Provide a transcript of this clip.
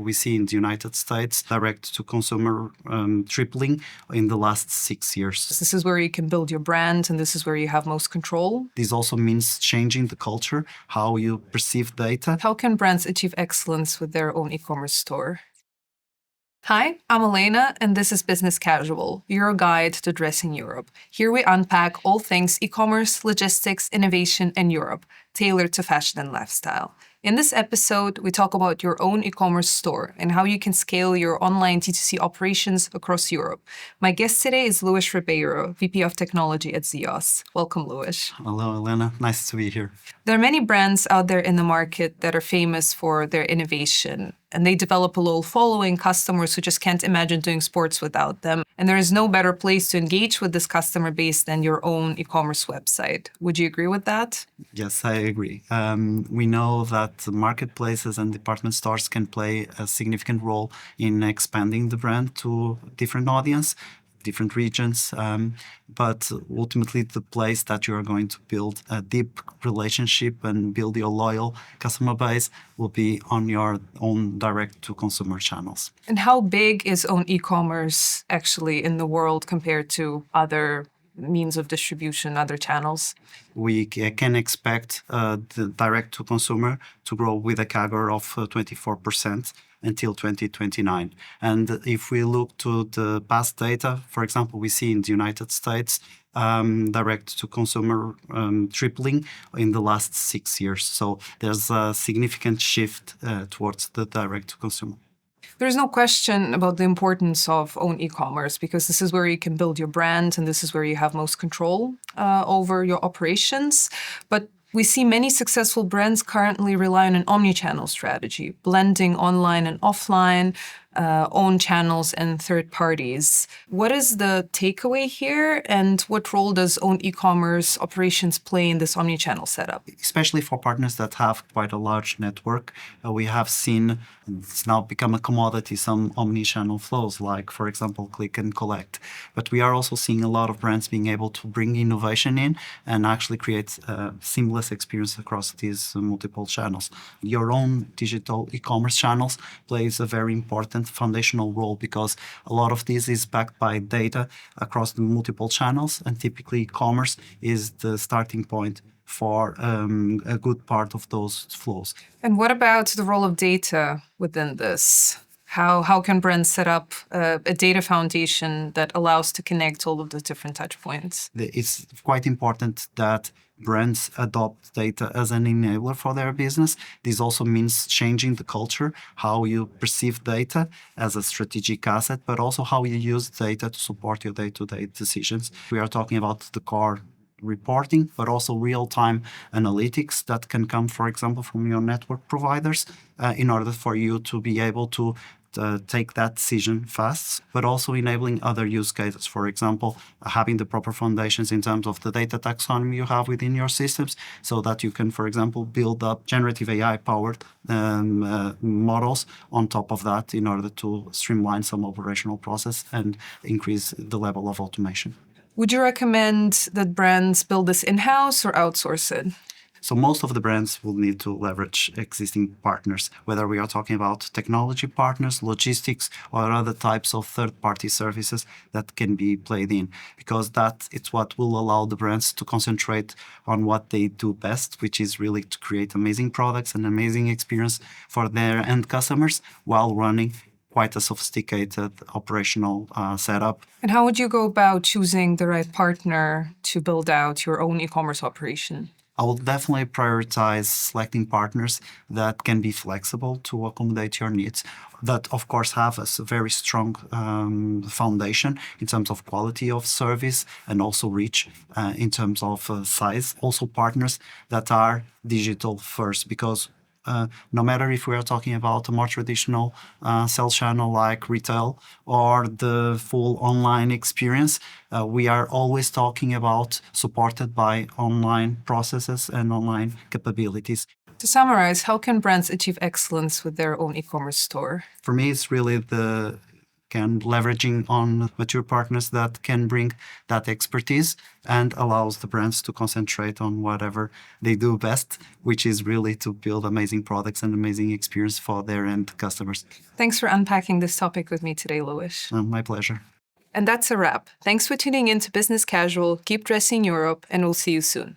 We see in the United States direct-to-consumer tripling in the last 6 years. This is where you can build your brand, and this is where you have most control. This also means changing the culture, how you perceive data. How can brands achieve excellence with their own e-commerce store? Hi, I'm Elena, and this is Business Casual, your guide to dressing Europe. Here we unpack all things e-commerce, logistics, innovation, and Europe, tailored to fashion and lifestyle. In this episode, we talk about your own e-commerce store and how you can scale your online D2C operations across Europe. My guest today is Luis Ribeiro, VP of Technology at Zios. Welcome, Luis. Hello, Elena. Nice to be here. There are many brands out there in the market that are famous for their innovation, and they develop a loyal following, customers who just can't imagine doing sports without them. And there is no better place to engage with this customer base than your own e-commerce website. Would you agree with that? Yes, I agree. We know that marketplaces and department stores can play a significant role in expanding the brand to different audience, different regions, but ultimately the place that you are going to build a deep relationship and build your loyal customer base will be on your own direct-to-consumer channels. And how big is own e-commerce actually in the world compared to other means of distribution, other channels? We can expect the direct-to-consumer to grow with a CAGR of 24% until 2029. And if we look to the past data, for example, we see in the United States direct-to-consumer tripling in the last 6 years. So there's a significant shift towards the direct-to-consumer. There's no question about the importance of own e-commerce because this is where you can build your brand and this is where you have most control over your operations. But we see many successful brands currently rely on an omni-channel strategy, blending online and offline, own channels and third parties. What is the takeaway here, and what role does own e-commerce operations play in this omni-channel setup? Especially for partners that have quite a large network, we have seen, it's now become a commodity, some omni-channel flows, like, for example, click and collect. But we are also seeing a lot of brands being able to bring innovation in and actually create a seamless experience across these multiple channels. Your own digital e-commerce channels plays a very important foundational role because a lot of this is backed by data across the multiple channels, and typically e-commerce is the starting point for a good part of those flows. And what about the role of data within this? How can brands set up a data foundation that allows to connect all of the different touch points? It's quite important that brands adopt data as an enabler for their business. This also means changing the culture, how you perceive data as a strategic asset, but also how you use data to support your day-to-day decisions. We are talking about the core reporting, but also real-time analytics that can come, for example, from your network providers in order for you to be able to take that decision fast, but also enabling other use cases. For example, having the proper foundations in terms of the data taxonomy you have within your systems so that you can, for example, build up generative AI-powered models on top of that in order to streamline some operational process and increase the level of automation. Would you recommend that brands build this in-house or outsource it? So most of the brands will need to leverage existing partners, whether we are talking about technology partners, logistics, or other types of third-party services that can be played in, because it's what will allow the brands to concentrate on what they do best, which is really to create amazing products and amazing experience for their end customers while running quite a sophisticated operational setup. And how would you go about choosing the right partner to build out your own e-commerce operation? I will definitely prioritize selecting partners that can be flexible to accommodate your needs, that of course have a very strong foundation in terms of quality of service and also reach in terms of size. Also partners that are digital first, because no matter if we are talking about a more traditional sales channel like retail or the full online experience, we are always talking about supported by online processes and online capabilities. To summarize, how can brands achieve excellence with their own e-commerce store? For me, it's really can leveraging on mature partners that can bring that expertise and allows the brands to concentrate on whatever they do best, which is really to build amazing products and amazing experience for their end customers. Thanks for unpacking this topic with me today, Louis. My pleasure. And that's a wrap. Thanks for tuning in to Business Casual. Keep dressing Europe, and we'll see you soon.